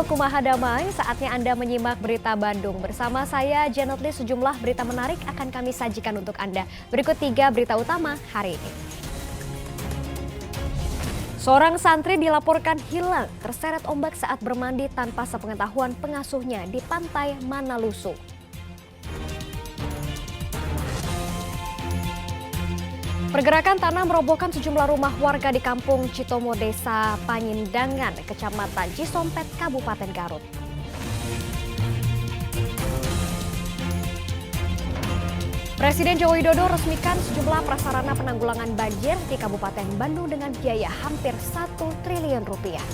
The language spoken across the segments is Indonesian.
Halo Kumaha Damai, saatnya Anda menyimak berita Bandung. Bersama saya Janet Lee, sejumlah berita menarik akan kami sajikan untuk Anda. Berikut 3 berita utama hari ini. Seorang santri dilaporkan hilang terseret ombak saat bermandi tanpa sepengetahuan pengasuhnya di pantai Manalusu. Pergerakan tanah merobohkan sejumlah rumah warga di Kampung Citomo, Desa Panyindangan, Kecamatan Cisompet, Kabupaten Garut. Presiden Joko Widodo resmikan sejumlah prasarana penanggulangan banjir di Kabupaten Bandung dengan biaya hampir 1 triliun rupiah.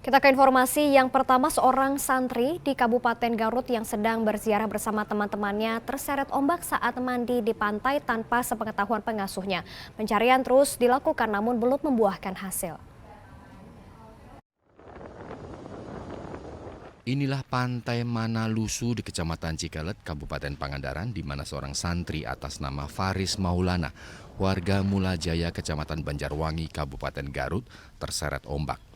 Kita ke informasi yang pertama, seorang santri di Kabupaten Garut yang sedang berziarah bersama teman-temannya terseret ombak saat mandi di pantai tanpa sepengetahuan pengasuhnya. Pencarian terus dilakukan namun belum membuahkan hasil. Inilah pantai Manalusu di Kecamatan Cikelet, Kabupaten Pangandaran, di mana seorang santri atas nama Faris Maulana, warga Mulajaya, Kecamatan Banjarwangi, Kabupaten Garut, terseret ombak.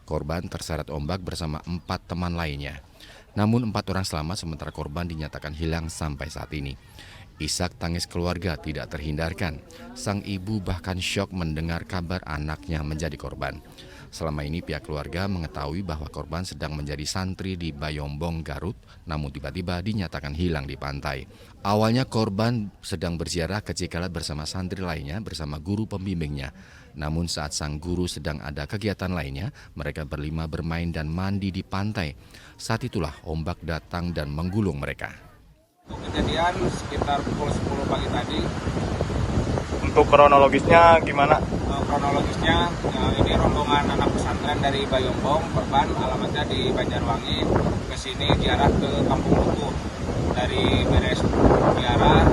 Korban terseret ombak bersama 4 teman lainnya. Namun 4 orang selamat sementara korban dinyatakan hilang sampai saat ini. Isak tangis keluarga tidak terhindarkan. Sang ibu bahkan syok mendengar kabar anaknya menjadi korban. Selama ini pihak keluarga mengetahui bahwa korban sedang menjadi santri di Bayombong, Garut, namun tiba-tiba dinyatakan hilang di pantai. Awalnya korban sedang berziarah ke Cikelet bersama santri lainnya bersama guru pembimbingnya. Namun saat sang guru sedang ada kegiatan lainnya, mereka berlima bermain dan mandi di pantai. Saat itulah ombak datang dan menggulung mereka. Kejadian sekitar pukul 10 pagi tadi. Untuk kronologisnya gimana? Kronologisnya ini rombongan anak pesantren dari Bayombong, korban alamatnya di Banjarwangi, ke sini ziarah ke Kampung Luku. Dari beres ziarah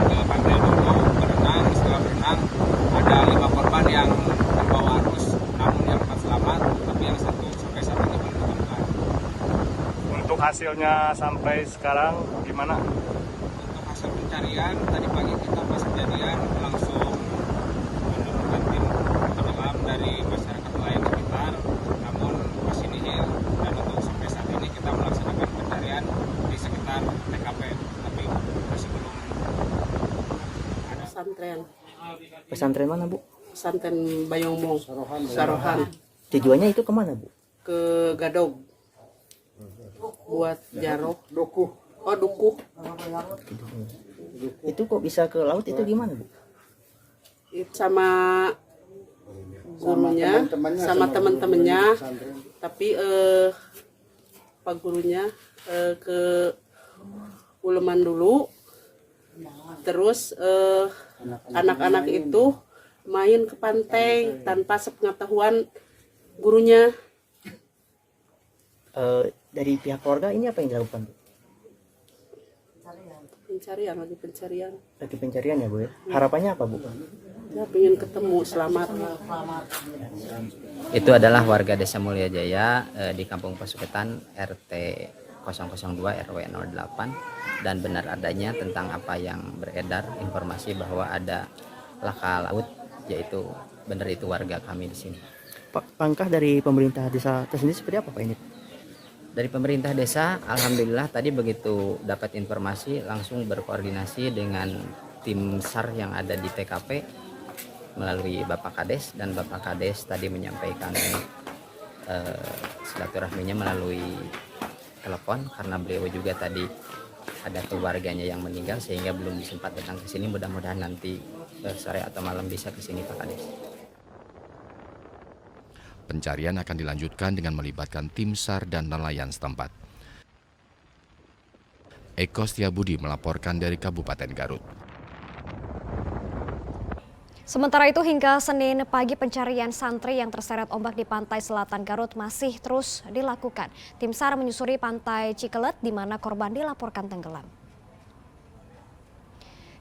ke Pantai Luku, berenang. Setelah berenang ada 5 korban yang terbawa arus, namun yang 4 selamat, tapi yang 1 sampai saat ini belum ditemukan. Untuk hasilnya sampai sekarang gimana? Untuk hasil pencarian, tadi pagi kita pas kejadian langsung menurunkan tim penyelam dari masyarakat lain sekitar, namun masih nihil. Dan untuk sampai saat ini kita melaksanakan pencarian di sekitar TKP, tapi masih belum ada. Pesantren. Pesantren mana, Bu? Pesantren Bayombong, Sarohan. Tujuannya itu kemana, Bu? Ke Gadog. Buat jarok. Dukuh. Oh, dukuh. Itu kok bisa ke laut itu gimana, Bu? Sama gurunya, sama teman-temannya. Tapi Pak gurunya ke Uleman dulu. Terus anak-anak itu main ke pantai tanpa sepengetahuan gurunya. Dari pihak keluarga ini apa yang dilakukan, Bu? Pencarian. Lagi pencarian ya, Bu ya? Harapannya apa, Bu? Ya, pengen ketemu selamat. Itu adalah warga Desa Mulya Jaya di Kampung Pasuketan RT 002 RW 08, dan benar adanya tentang apa yang beredar informasi bahwa ada laka laut, yaitu benar itu warga kami di sini. Pak, langkah dari pemerintah desa tersendiri seperti apa, Pak, ini? Dari pemerintah desa, alhamdulillah tadi begitu dapat informasi langsung berkoordinasi dengan tim SAR yang ada di TKP melalui Bapak Kades, dan Bapak Kades tadi menyampaikan silaturahminya melalui telepon karena beliau juga tadi ada keluarganya yang meninggal sehingga belum sempat datang ke sini. Mudah-mudahan nanti sore atau malam bisa ke sini, Pak Kades. Pencarian akan dilanjutkan dengan melibatkan tim SAR dan nelayan setempat. Eko Setiabudi melaporkan dari Kabupaten Garut. Sementara itu hingga Senin pagi pencarian santri yang terseret ombak di pantai selatan Garut masih terus dilakukan. Tim SAR menyusuri pantai Cikelet di mana korban dilaporkan tenggelam.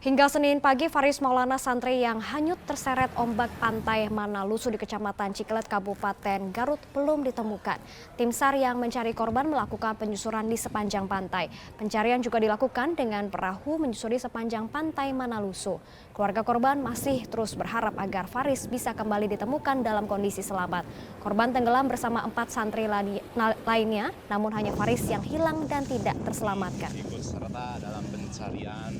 Hingga Senin pagi, Faris Maulana, santri yang hanyut terseret ombak pantai Manalusu di Kecamatan Cikelet, Kabupaten Garut belum ditemukan. Tim SAR yang mencari korban melakukan penyusuran di sepanjang pantai. Pencarian juga dilakukan dengan perahu menyusuri sepanjang pantai Manalusu. Keluarga korban masih terus berharap agar Faris bisa kembali ditemukan dalam kondisi selamat. Korban tenggelam bersama 4 santri lainnya, namun hanya Faris yang hilang dan tidak terselamatkan. Ikut serta dalam pencarian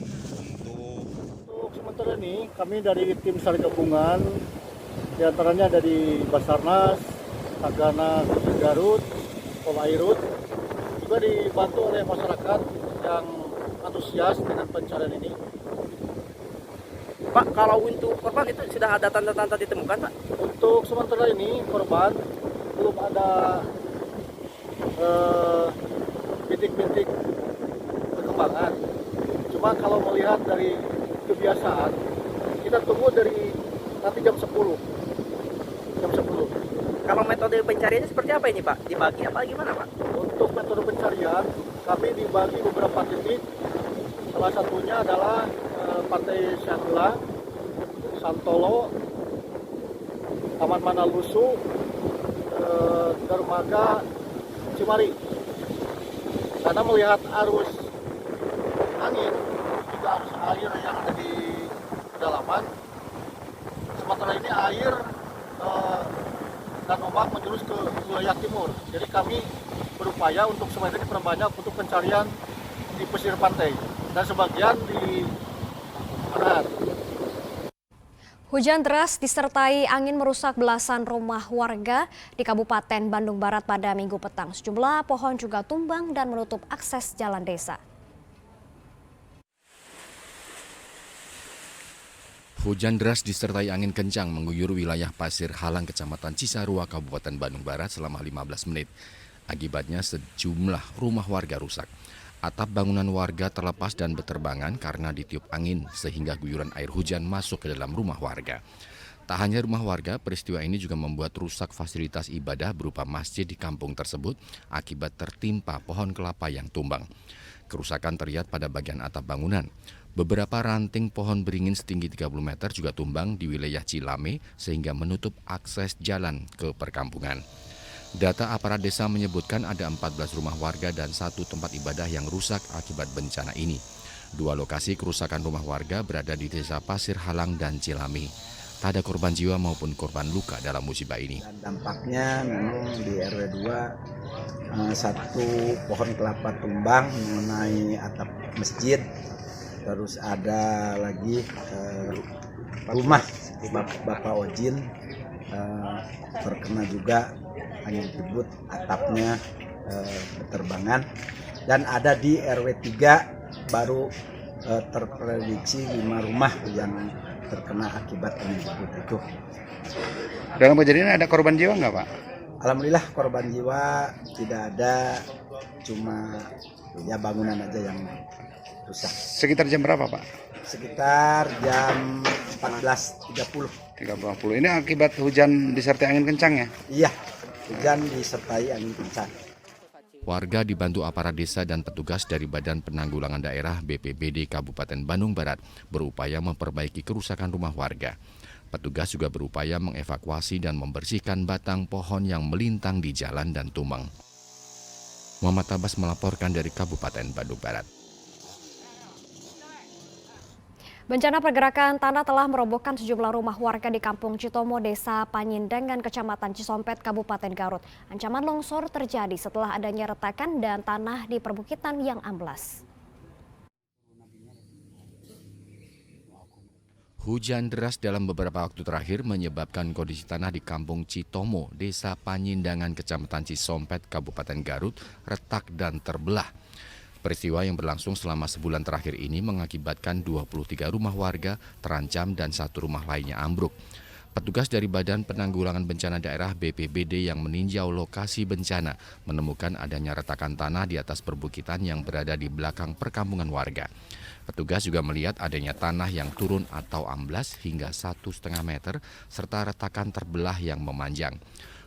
Untuk sementara ini kami dari tim SAR gabungan, diantaranya dari Basarnas, Tagana Garut, Polairut, juga dibantu oleh masyarakat yang antusias dengan pencarian ini. Pak, kalau untuk korban itu sudah ada tanda-tanda ditemukan, Pak? Untuk sementara ini korban belum ada bintik-bintik perkembangan. Cuma kalau melihat dari kebiasaan, kita tunggu dari nanti jam 10. Kalau metode pencariannya seperti apa ini, Pak? Dibagi apa gimana, Pak? Untuk metode pencarian, kami dibagi beberapa titik. Salah satunya adalah Pantai Syahla, Santolo, Taman Manalusu, Dermaga, Cimari. Karena melihat arus angin, juga arus air yang ada di kedalaman, sementara ini air dan ombak menjurus ke wilayah timur. Jadi kami berupaya untuk semuanya diperbanyak untuk pencarian di pesisir pantai dan sebagian di barat. Hujan deras disertai angin merusak belasan rumah warga di Kabupaten Bandung Barat pada Minggu petang. Sejumlah pohon juga tumbang dan menutup akses jalan desa. Hujan deras disertai angin kencang mengguyur wilayah Pasir Halang, Kecamatan Cisarua, Kabupaten Bandung Barat selama 15 menit. Akibatnya sejumlah rumah warga rusak. Atap bangunan warga terlepas dan berterbangan karena ditiup angin sehingga guyuran air hujan masuk ke dalam rumah warga. Tak hanya rumah warga, peristiwa ini juga membuat rusak fasilitas ibadah berupa masjid di kampung tersebut akibat tertimpa pohon kelapa yang tumbang. Kerusakan terlihat pada bagian atap bangunan. Beberapa ranting pohon beringin setinggi 30 meter juga tumbang di wilayah Cilame sehingga menutup akses jalan ke perkampungan. Data aparat desa menyebutkan ada 14 rumah warga dan 1 tempat ibadah yang rusak akibat bencana ini. 2 lokasi kerusakan rumah warga berada di desa Pasir Halang dan Cilame. Tak ada korban jiwa maupun korban luka dalam musibah ini. Dan dampaknya memang di RW 2 1 pohon kelapa tumbang mengenai atap masjid. Terus ada lagi rumah Bapak Ojin terkena juga angin kebut, atapnya berterbangan. Dan ada di RW 3 baru terprediksi 5 rumah yang terkena akibat angin kebut itu. dalam kejadian ada korban jiwa nggak, Pak? Alhamdulillah korban jiwa tidak ada, cuma ya bangunan aja yang rusak. Sekitar jam berapa, Pak? Sekitar jam 14.30. 30. Ini akibat hujan disertai angin kencang ya? Iya, hujan disertai angin kencang. Warga dibantu aparat desa dan petugas dari Badan Penanggulangan Daerah BPBD Kabupaten Bandung Barat berupaya memperbaiki kerusakan rumah warga. Petugas juga berupaya mengevakuasi dan membersihkan batang pohon yang melintang di jalan dan tumbang. Muhammad Abbas melaporkan dari Kabupaten Bandung Barat. Bencana pergerakan tanah telah merobohkan sejumlah rumah warga di Kampung Citomo, Desa Panyindangan, Kecamatan Cisompet, Kabupaten Garut. Ancaman longsor terjadi setelah adanya retakan dan tanah di perbukitan yang amblas. Hujan deras dalam beberapa waktu terakhir menyebabkan kondisi tanah di Kampung Citomo, Desa Panyindangan, Kecamatan Cisompet, Kabupaten Garut, retak dan terbelah. Peristiwa yang berlangsung selama sebulan terakhir ini mengakibatkan 23 rumah warga terancam dan 1 rumah lainnya ambruk. Petugas dari Badan Penanggulangan Bencana Daerah BPBD yang meninjau lokasi bencana menemukan adanya retakan tanah di atas perbukitan yang berada di belakang perkampungan warga. Petugas juga melihat adanya tanah yang turun atau amblas hingga 1,5 meter serta retakan terbelah yang memanjang.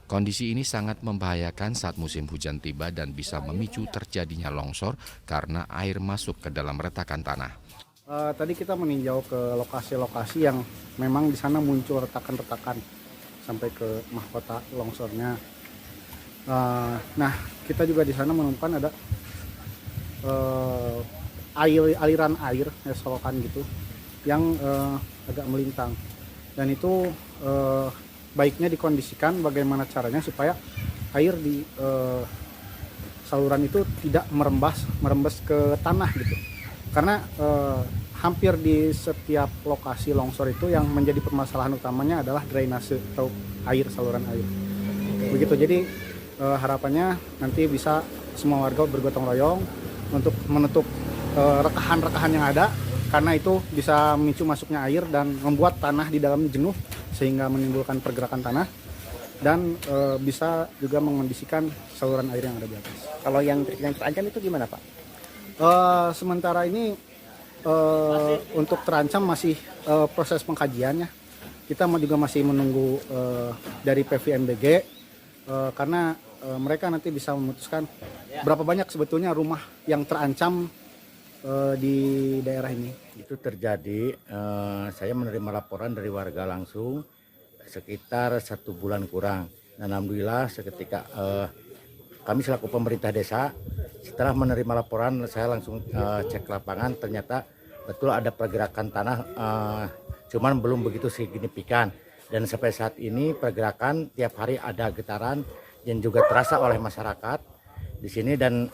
Kondisi ini sangat membahayakan saat musim hujan tiba dan bisa memicu terjadinya longsor karena air masuk ke dalam retakan tanah. Tadi kita meninjau ke lokasi-lokasi yang memang di sana muncul retakan-retakan sampai ke mahkota longsornya. Nah, kita juga di sana menemukan ada aliran air, selokan gitu, yang agak melintang. Dan itu baiknya dikondisikan bagaimana caranya supaya air di saluran itu tidak merembes ke tanah gitu. Karena hampir di setiap lokasi longsor itu yang menjadi permasalahan utamanya adalah drainase atau saluran air. Begitu, jadi harapannya nanti bisa semua warga bergotong royong untuk menutup rekahan-rekahan yang ada, karena itu bisa memicu masuknya air dan membuat tanah di dalam jenuh sehingga menimbulkan pergerakan tanah, dan bisa juga mengondisikan saluran air yang ada di atas. Kalau yang terancam itu gimana, Pak? Sementara ini untuk terancam masih proses pengkajiannya. Kita juga masih menunggu dari PVMBG karena mereka nanti bisa memutuskan berapa banyak sebetulnya rumah yang terancam di daerah ini. Itu terjadi, saya menerima laporan dari warga langsung sekitar 1 bulan kurang. Dan alhamdulillah seketika kami selaku pemerintah desa, setelah menerima laporan saya langsung cek lapangan, ternyata betul ada pergerakan tanah, cuman belum begitu signifikan. Dan sampai saat ini pergerakan tiap hari ada getaran yang juga terasa oleh masyarakat di sini, dan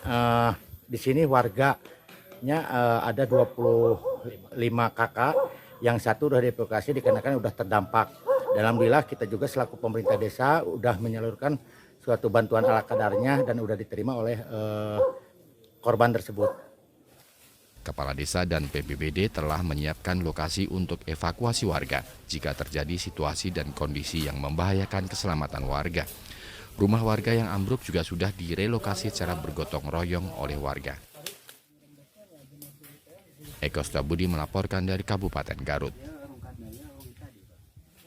di sini warganya ada 25 kakak, yang satu sudah dievakuasi dikarenakan sudah terdampak. Dan alhamdulillah kita juga selaku pemerintah desa sudah menyalurkan suatu bantuan ala kadarnya dan sudah diterima oleh korban tersebut. Kepala Desa dan PBBD telah menyiapkan lokasi untuk evakuasi warga jika terjadi situasi dan kondisi yang membahayakan keselamatan warga. Rumah warga yang ambruk juga sudah direlokasi secara bergotong royong oleh warga. Eko Stabudi melaporkan dari Kabupaten Garut.